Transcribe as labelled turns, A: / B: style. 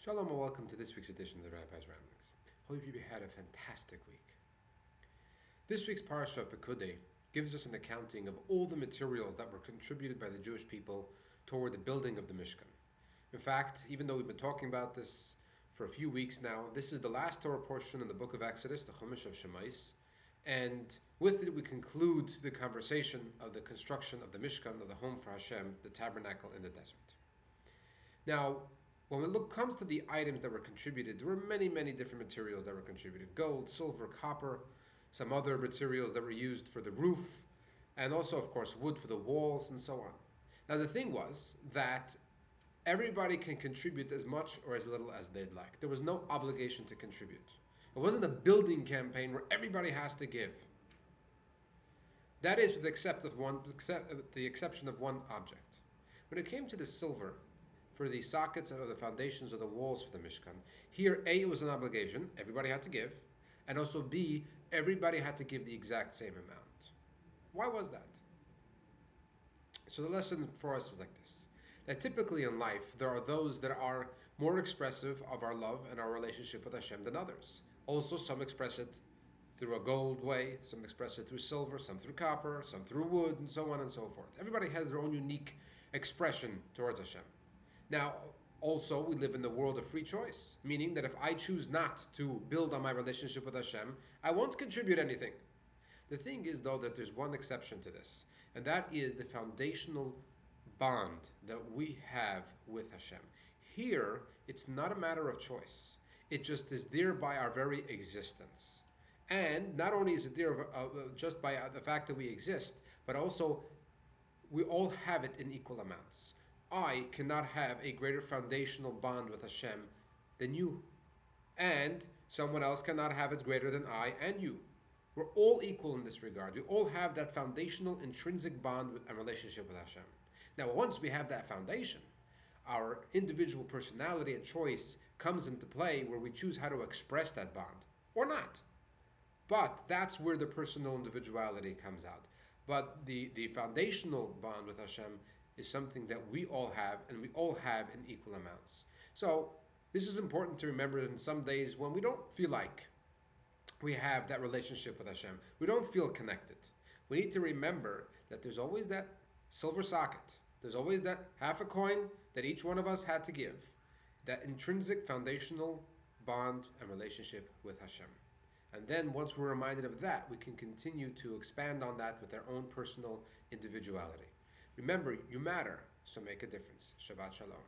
A: Shalom and welcome to this week's edition of the Rabbi's Ramblings. Hope you had a fantastic week. This week's parasha of Pekudei gives us an accounting of all the materials that were contributed by the Jewish people toward the building of the Mishkan. In fact, even though we've been talking about this for a few weeks now, this is the last Torah portion in the book of Exodus, the Chumash of Shemais, and with it we conclude the conversation of the construction of the Mishkan, of the home for Hashem, the tabernacle in the desert. Now, when it comes to the items that were contributed, there were many different materials that were contributed. Gold, silver, copper, some other materials that were used for the roof, and also, of course, wood for the walls, and so on. Now, the thing was that everybody can contribute as much or as little as they'd like. There was no obligation to contribute. It wasn't a building campaign where everybody has to give. That is with the exception of one object. When it came to the silver, for the sockets or the foundations or the walls for the Mishkan, here A, it was an obligation, everybody had to give, and also B, everybody had to give the exact same amount. Why was that? So the lesson for us is like this, that typically in life there are those that are more expressive of our love and our relationship with Hashem than others. Also, some express it through a gold way, some express it through silver, some through copper, some through wood, and so on and so forth. Everybody has their own unique expression towards Hashem. Now, also, we live in the world of free choice, meaning that if I choose not to build on my relationship with Hashem, I won't contribute anything. The thing is, though, that there's one exception to this, and that is the foundational bond that we have with Hashem. Here, it's not a matter of choice. It just is there by our very existence. And not only is it there just by the fact that we exist, but also we all have it in equal amounts. I cannot have a greater foundational bond with Hashem than you. And someone else cannot have it greater than I and you. We're all equal in this regard. We all have that foundational, intrinsic bond and relationship with Hashem. Now, once we have that foundation, our individual personality and choice comes into play where we choose how to express that bond, or not. But that's where the personal individuality comes out. But the foundational bond with Hashem is something that we all have, and we all have in equal amounts. So this is important to remember in some days when we don't feel like we have that relationship with Hashem. We don't feel connected. We need to remember that there's always that silver socket. There's always that half a coin that each one of us had to give. That intrinsic foundational bond and relationship with Hashem. And then once we're reminded of that, we can continue to expand on that with our own personal individuality. Remember, you matter, so make a difference. Shabbat Shalom.